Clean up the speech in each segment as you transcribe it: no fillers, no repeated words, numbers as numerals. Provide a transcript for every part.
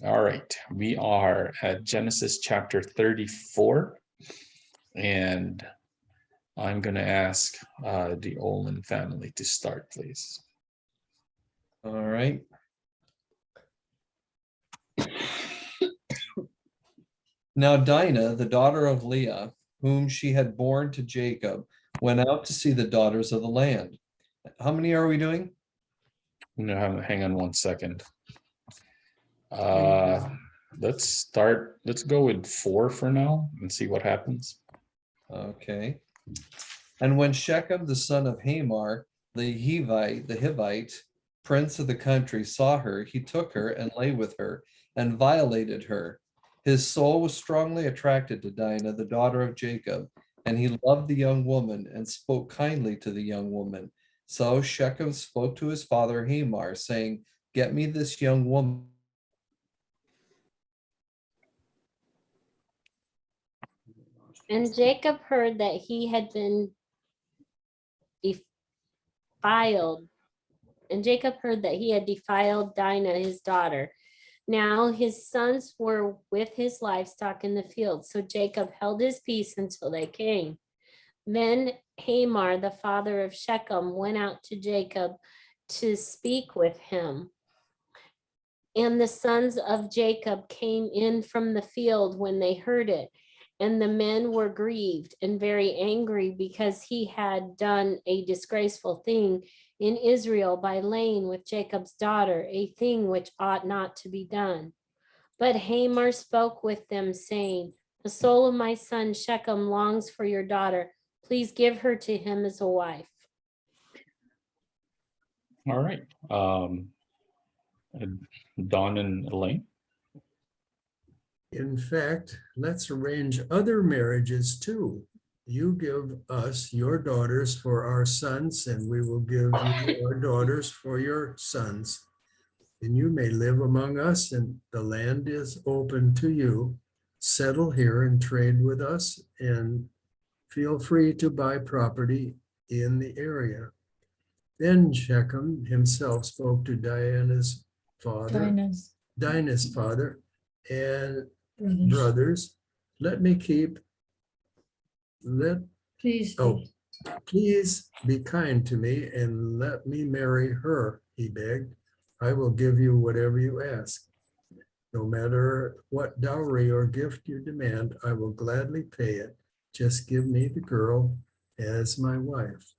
All right, we are at Genesis chapter 34, and I'm going to ask the Olin family to start, please. All right. Now Dinah, the daughter of Leah, whom she had borne to Jacob, went out to see the daughters of the land. How many are we doing? No, hang on one second. Let's go with 4 for now and see what happens. Okay. And when Shechem, the son of Hamor, the Hivite, prince of the country, saw her, he took her and lay with her and violated her. His soul was strongly attracted to Dinah, the daughter of Jacob, and he loved the young woman and spoke kindly to the young woman. So Shechem spoke to his father Hamor, saying, "Get me this young woman." And Jacob heard that he had been defiled. And Jacob heard that he had defiled Dinah, his daughter. Now his sons were with his livestock in the field. So Jacob held his peace until they came. Then Hamor, the father of Shechem, went out to Jacob to speak with him. And the sons of Jacob came in from the field when they heard it. And the men were grieved and very angry because he had done a disgraceful thing in Israel by laying with Jacob's daughter, a thing which ought not to be done. But Hamor spoke with them, saying, "The soul of my son Shechem longs for your daughter. Please give her to him as a wife." All right. Don and Elaine. In fact, let's arrange other marriages too. You give us your daughters for our sons, and we will give you our daughters for your sons. And you may live among us, and the land is open to you. Settle here and trade with us, and feel free to buy property in the area. Then Shechem himself spoke to Dinah's father, and brothers, please be kind to me and let me marry her, he begged. I will give you whatever you ask. No matter what dowry or gift you demand, I will gladly pay it. Just give me the girl as my wife.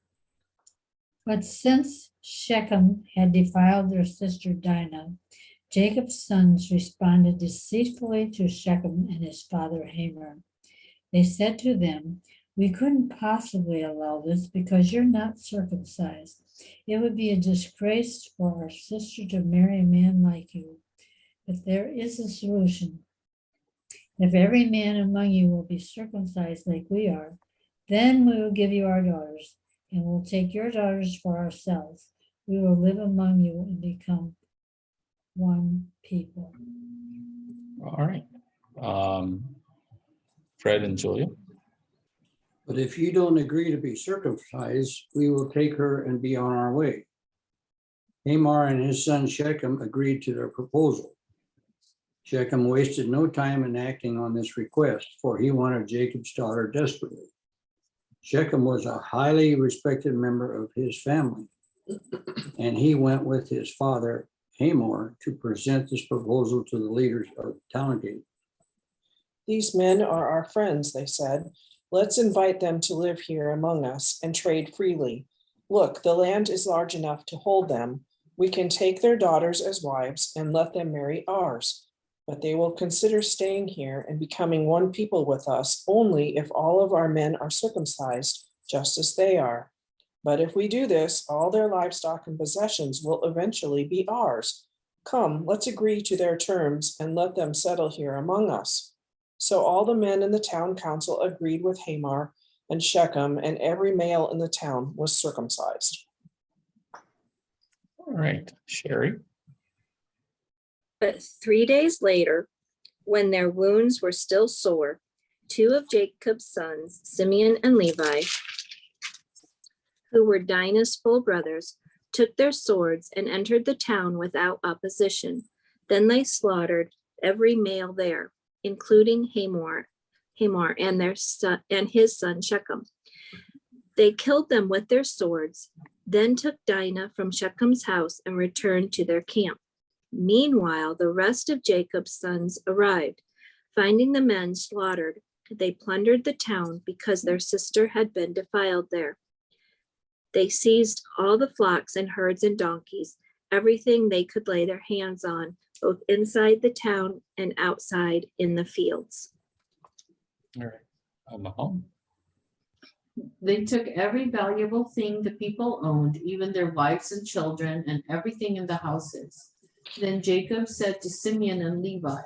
But since Shechem had defiled their sister Dinah, Jacob's sons responded deceitfully to Shechem and his father Hamor. They said to them, "We couldn't possibly allow this because you're not circumcised. It would be a disgrace for our sister to marry a man like you. But there is a solution. If every man among you will be circumcised like we are, then we will give you our daughters, and we'll take your daughters for ourselves. We will live among you and become one people." All right. Fred and Julia. But if you don't agree to be circumcised, we will take her and be on our way. Hamor and his son Shechem agreed to their proposal. Shechem wasted no time in acting on this request, for he wanted Jacob's daughter desperately. Shechem was a highly respected member of his family, and he went with his father Hamor to present this proposal to the leaders of the town gate. "These men are our friends," they said. "Let's invite them to live here among us and trade freely. Look, the land is large enough to hold them. We can take their daughters as wives and let them marry ours. But they will consider staying here and becoming one people with us only if all of our men are circumcised, just as they are. But if we do this, all their livestock and possessions will eventually be ours. Come, let's agree to their terms and let them settle here among us." So all the men in the town council agreed with Hamor and Shechem, and every male in the town was circumcised. All right, Sherry. But 3 days later, when their wounds were still sore, 2 of Jacob's sons, Simeon and Levi, who were Dinah's full brothers, took their swords and entered the town without opposition. Then they slaughtered every male there, including Hamor and their son and his son Shechem. They killed them with their swords, then took Dinah from Shechem's house and returned to their camp. Meanwhile, the rest of Jacob's sons arrived. Finding the men slaughtered, they plundered the town because their sister had been defiled there. They seized all the flocks and herds and donkeys, everything they could lay their hands on, both inside the town and outside in the fields. All right. Home. They took every valuable thing the people owned, even their wives and children, and everything in the houses. Then Jacob said to Simeon and Levi,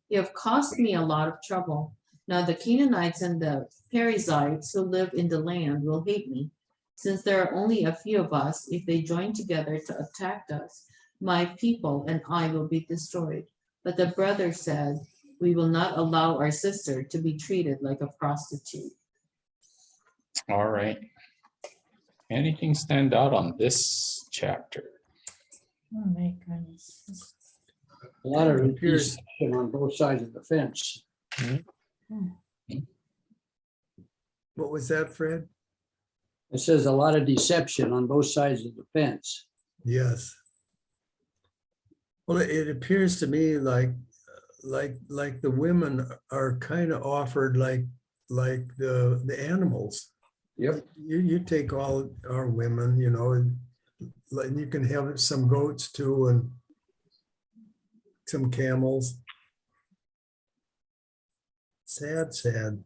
"You have caused me a lot of trouble. Now the Canaanites and the Perizzites who live in the land will hate me. Since there are only a few of us, if they join together to attack us, my people and I will be destroyed." But the brothers said, "We will not allow our sister to be treated like a prostitute." All right. Anything stand out on this chapter? Oh my goodness. A lot of Appears- deception on both sides of the fence. What was that, Fred? It says a lot of deception on both sides of the fence. Yes. Well, it appears to me like the women are kind of offered like the animals. Yep. You take all our women, you know, and you can have some goats too and some camels. Sad.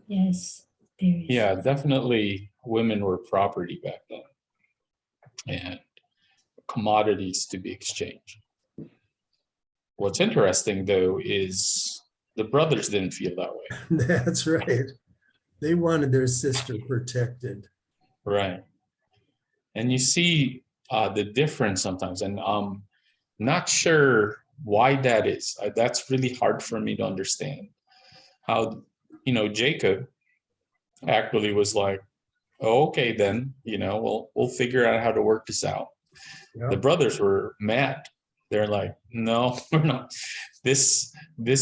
Yes. Very Yeah, definitely women were property back then and commodities to be exchanged. What's interesting though is the brothers didn't feel that way. That's right. They wanted their sister protected. Right. And you see the difference sometimes, and I'm not sure why that is. That's really hard for me to understand. How, Jacob actually was like, "Oh, okay, then, we'll figure out how to work this out." Yeah. The brothers were mad. They're like, "No, we're not. This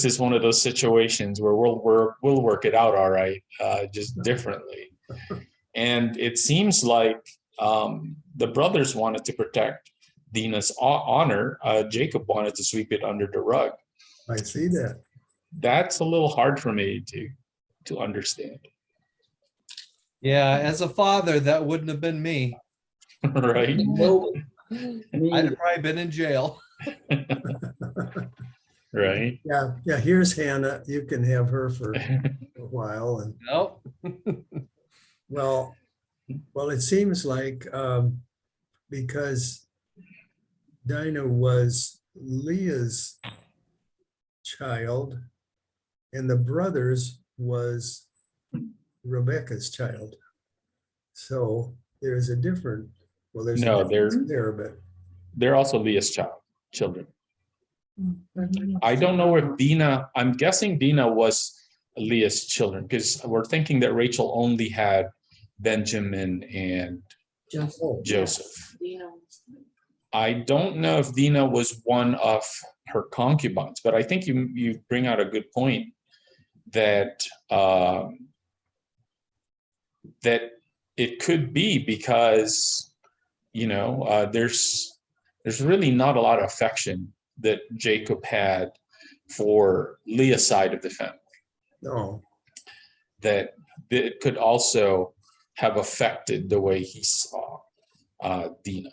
is one of those situations where we'll work it out, all right, just differently." And it seems like the brothers wanted to protect Dina's honor. Jacob wanted to sweep it under the rug. I see that. That's a little hard for me to understand. Yeah, as a father, that wouldn't have been me. Right? Nope. I'd have probably been in jail. Right. Yeah. Here's Hannah. You can have her for a while. And Nope. well, it seems like because Dinah was Leah's child, and the brothers was Rebecca's child. So there's a different. Well, there's No, a difference there, but they're also Leah's children. Mm. I don't know if Dina, I'm guessing Dina was Leah's children, because we're thinking that Rachel only had Benjamin and Joseph. Dina. I don't know if Dina was one of her concubines, but I think you bring out a good point that that it could be because there's really not a lot of affection that Jacob had for Leah's side of the family. no. That it could also have affected the way he saw Dina.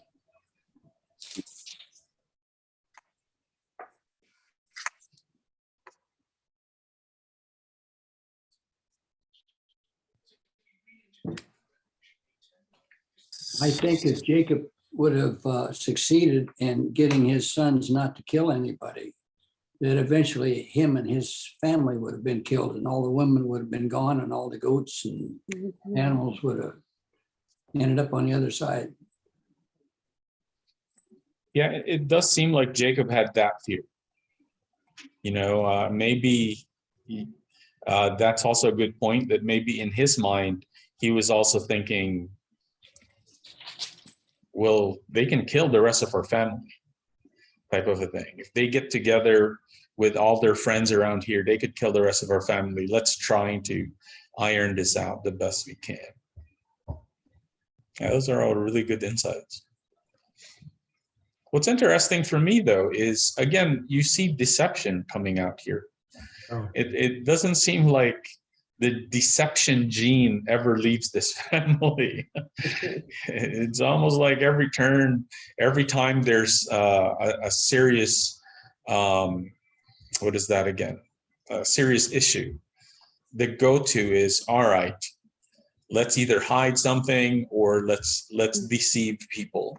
I think if Jacob would have succeeded in getting his sons not to kill anybody, that eventually him and his family would have been killed, and all the women would have been gone, and all the goats and animals would have ended up on the other side. Yeah, it does seem like Jacob had that fear. Maybe that's also a good point, that maybe in his mind, he was also thinking, well, they can kill the rest of our family. type of a thing. If they get together with all their friends around here, they could kill the rest of our family. Let's try to iron this out the best we can. Yeah, those are all really good insights. What's interesting for me, though, is, again, you see deception coming out here. Oh. It doesn't seem like the deception gene ever leaves this family. It's almost like every turn, every time there's a serious, what is that again? A serious issue. The go-to is, all right, let's either hide something or let's deceive people.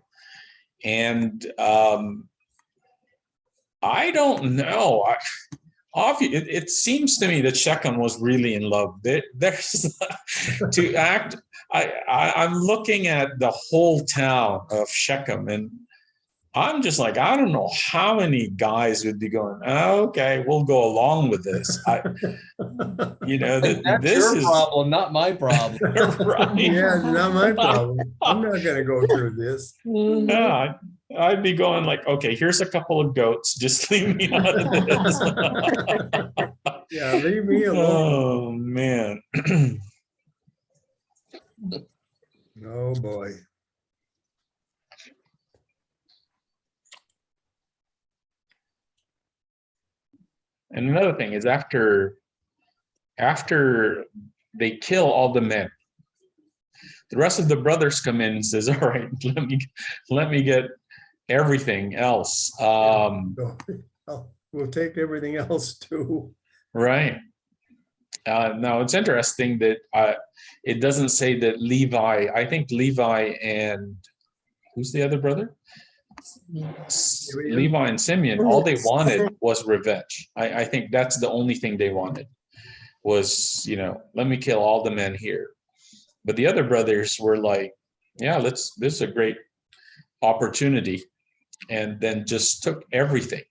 And I don't know. It seems to me that Shechem was really in love. There's to act. I'm looking at the whole town of Shechem, and I'm just like, I don't know how many guys would be going, oh, okay, we'll go along with this. You know, That's this your is problem, not my problem. right. Yeah, not my problem. I'm not gonna go through this. Yeah, I'd be going like, okay, here's a couple of goats. Just leave me out of this. Yeah, leave me alone. Oh man. Oh, boy. And another thing is after they kill all the men, the rest of the brothers come in and says, all right, let me get everything else. So, we'll take everything else too. Right. Now it's interesting that it doesn't say that Levi, I think Levi and who's the other brother? Levi and Simeon, all they wanted was revenge. I think that's the only thing they wanted was, you know, let me kill all the men here. But the other brothers were like, yeah, this is a great opportunity, and then just took everything.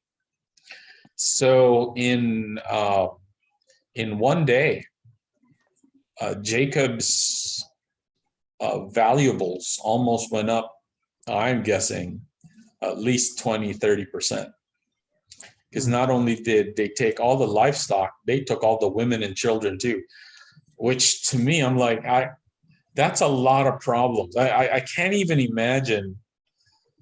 So in one day, Jacob's valuables almost went up, I'm guessing, at least 20-30%. Because not only did they take all the livestock, they took all the women and children too, which to me, I'm like, that's a lot of problems. I can't even imagine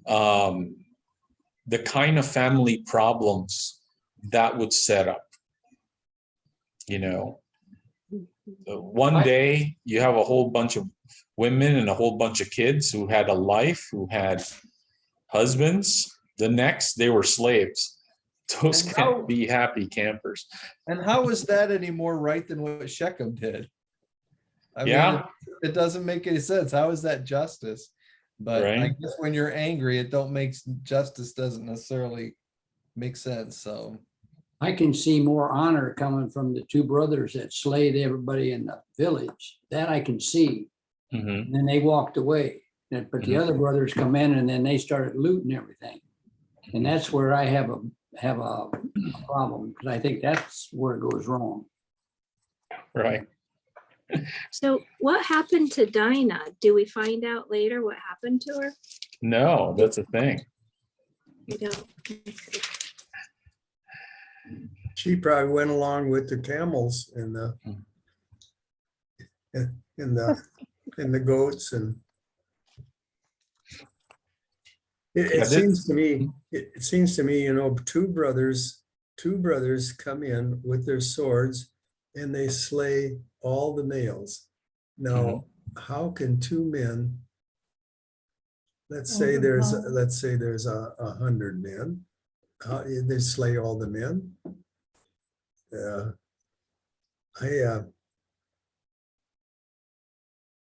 the kind of family problems that would set up. You know, one day you have a whole bunch of women and a whole bunch of kids who had a life, who had husbands. The next, they were slaves. Those can't be happy campers. And how is that any more right than what Shechem did? I Yeah. mean, it doesn't make any sense. How is that justice? But I Right. guess when you're angry, it don't make justice doesn't necessarily make sense. So I can see more honor coming from the two brothers that slayed everybody in the village. That I can see. Mm-hmm. And then they walked away. But the other brothers come in and then they started looting everything. And that's where I have a problem, because I think that's where it goes wrong. Right. So what happened to Dinah? Do we find out later what happened to her? No, that's a thing. We don't. She probably went along with the camels and the goats, and it seems to me, you know, two brothers come in with their swords and they slay all the males. Now, how can two men, let's say there's 100 men, how they slay all the men?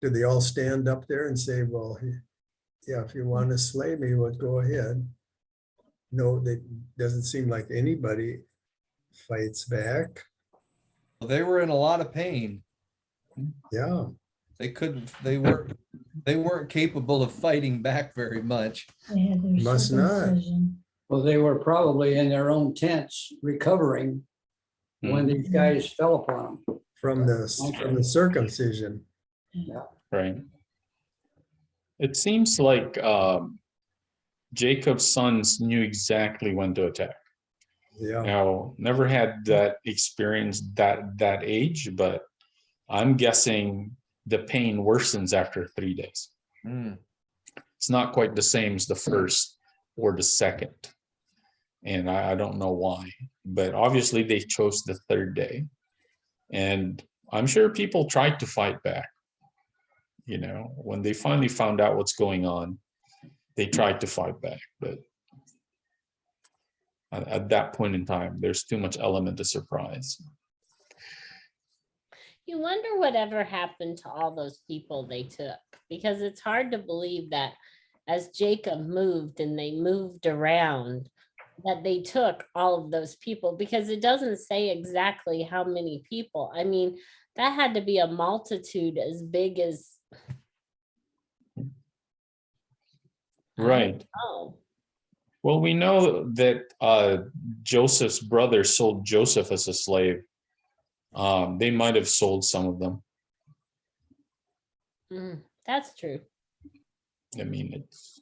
Do they all stand up there and say, well, yeah, if you want to slay me, well, go ahead? No, it doesn't seem like anybody fights back. they were in a lot of pain. Yeah. They weren't capable of fighting back very much. They had their Must not. circumcision. Well, they were probably in their own tents recovering when these guys fell upon them. From the circumcision. Right. It seems like Jacob's sons knew exactly when to attack. Yeah, Now, never had that experience that age, but I'm guessing the pain worsens after 3 days. Mm. It's not quite the same as the first or the second. And I don't know why, but obviously they chose the third day. And I'm sure people tried to fight back. You know, when they finally found out what's going on, they tried to fight back. But at that point in time, there's too much element of surprise. You wonder whatever happened to all those people they took, because it's hard to believe that as Jacob moved and they moved around, that they took all of those people, because it doesn't say exactly how many people. I mean, that had to be a multitude as big as. Right. Oh, Well, we know that Joseph's brother sold Joseph as a slave. They might have sold some of them. that's true. I mean, it's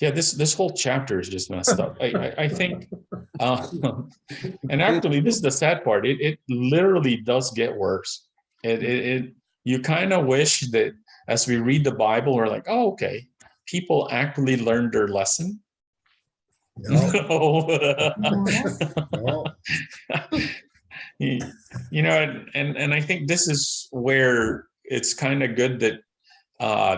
yeah. This whole chapter is just messed up. I think, and actually, this is the sad part. It literally does get worse. It you kind of wish that as we read the Bible, we're like, oh, okay, people actually learned their lesson. no, No. You know, and I think this is where it's kind of good that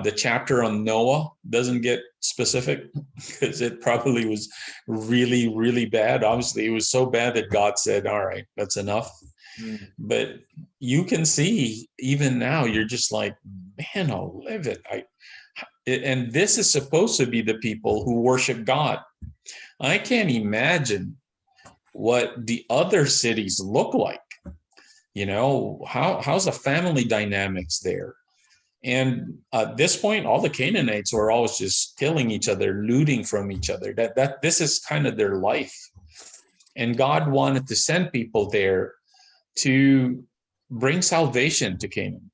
the chapter on Noah doesn't get specific, because it probably was really, really bad. Obviously, it was so bad that God said, all right, that's enough. But you can see even now, you're just like, man, I'll live it. And this is supposed to be the people who worship God. I can't imagine what the other cities look like. You know, how's the family dynamics there? And at this point, all the Canaanites were always just killing each other, looting from each other. That this is kind of their life. And God wanted to send people there to bring salvation to Canaan.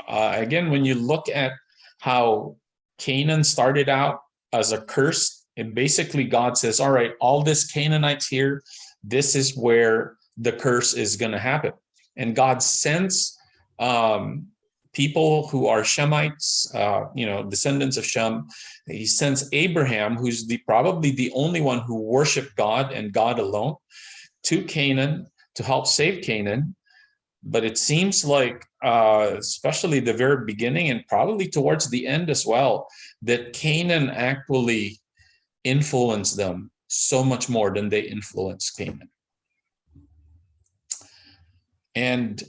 Again, when you look at how Canaan started out as a curse, and basically God says, all right, all this Canaanites here, this is where the curse is going to happen. And God sends people who are Shemites, descendants of Shem. He sends Abraham, who's probably the only one who worshiped God and God alone, to Canaan to help save Canaan. But it seems like, especially the very beginning and probably towards the end as well, that Canaan actually influenced them so much more than they influenced Canaan. And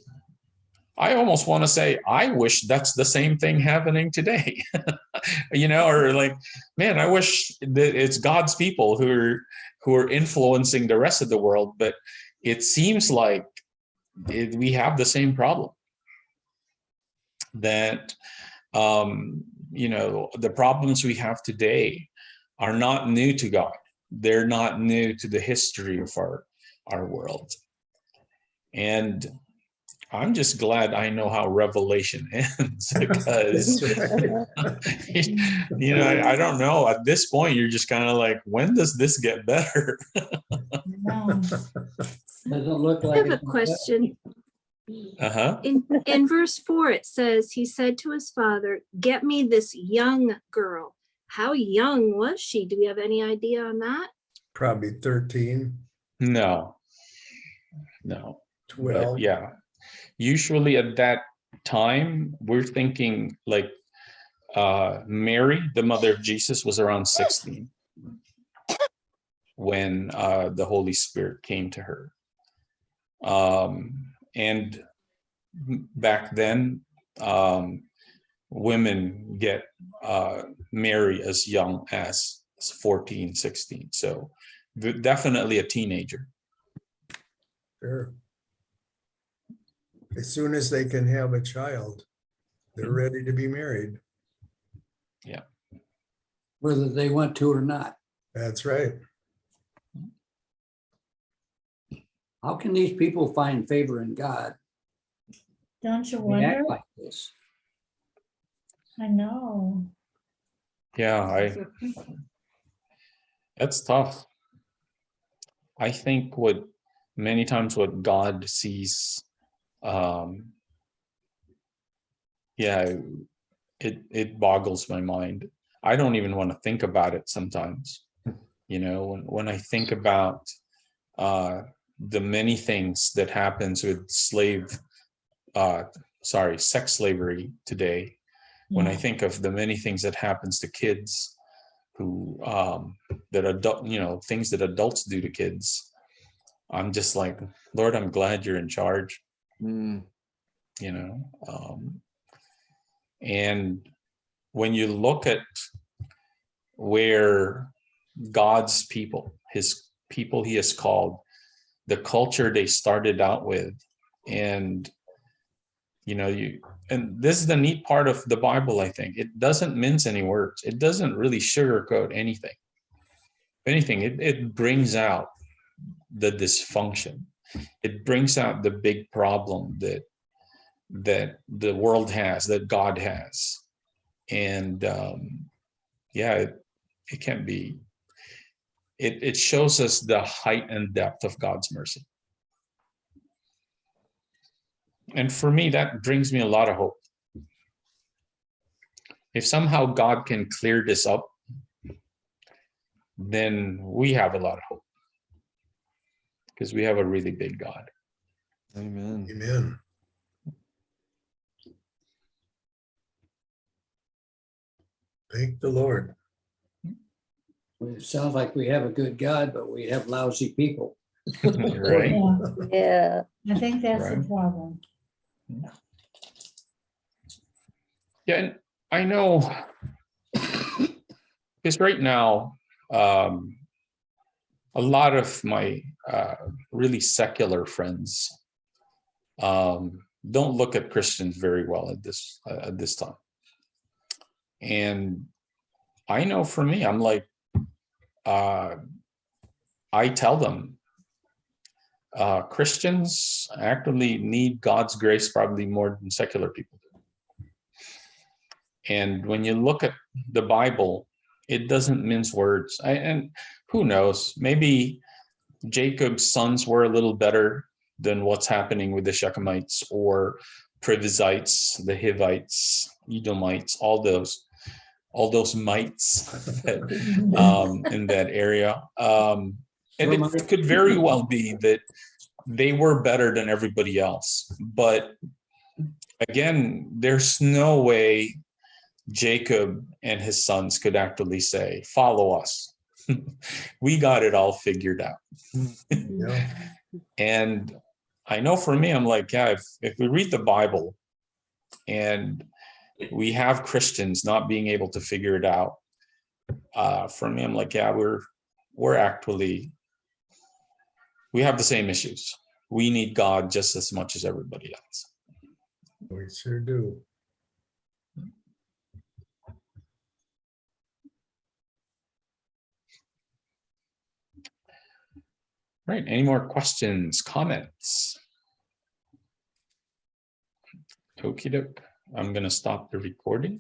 I almost want to say, I wish that's the same thing happening today, or like, man, I wish that it's God's people who are influencing the rest of the world. But it seems like we have the same problem, that, the problems we have today are not new to God. They're not new to the history of our world. And I'm just glad I know how Revelation ends, because, I don't know. At this point, you're just kind of like, when does this get better? No. Doesn't look I like have a it. question. Uh-huh. In verse 4, it says, he said to his father, get me this young girl. How young was she? Do we have any idea on that? probably 13, No. 12. But yeah. Usually at that time, we're thinking like Mary, the mother of Jesus, was around 16 when the Holy Spirit came to her. And back then, women get married as young as 14, 16. So definitely a teenager. Sure. As soon as they can have a child, they're ready to be married. Yeah. Whether they want to or not. That's right. How can these people find favor in God? Don't you They wonder? act like this. I know. Yeah, that's tough. I think many times what God sees, yeah, it boggles my mind. I don't even want to think about it sometimes. When I think about the many things that happens with sex slavery today, when I Yeah. think of the many things that happens to kids who things that adults do to kids, I'm just like, Lord, I'm glad you're in charge. Mm. And when you look at where God's people, his people he has called, the culture they started out with, and and this is the neat part of the Bible, I think. It doesn't mince any words. It doesn't really sugarcoat anything. If anything, it brings out the dysfunction. It brings out the big problem that the world has, that God has. And it can be, it shows us the height and depth of God's mercy. And for me, that brings me a lot of hope. If somehow God can clear this up, then we have a lot of hope, because we have a really big God. Amen. Amen. Thank the Lord. It sounds like we have a good God, but we have lousy people. Right? Yeah, Yeah. I think that's the Right. problem. Yeah, and I know, because right now, a lot of my really secular friends don't look at Christians very well at this time. And I know for me, I'm like, I tell them, Christians actually need God's grace probably more than secular people do. And when you look at the Bible, it doesn't mince words. And who knows, maybe Jacob's sons were a little better than what's happening with the Shechemites or Perizzites, the Hivites, Edomites, all those mites in that area. And it could very well be that they were better than everybody else. But again, there's no way Jacob and his sons could actually say, follow us. We got it all figured out. Yeah. And I know for me, I'm like, yeah, if we read the Bible and we have Christians not being able to figure it out, for me, I'm like, yeah, we're actually, we have the same issues. We need God just as much as everybody else. We sure do. Right. Any more questions, comments? Okie doke. I'm going to stop the recording.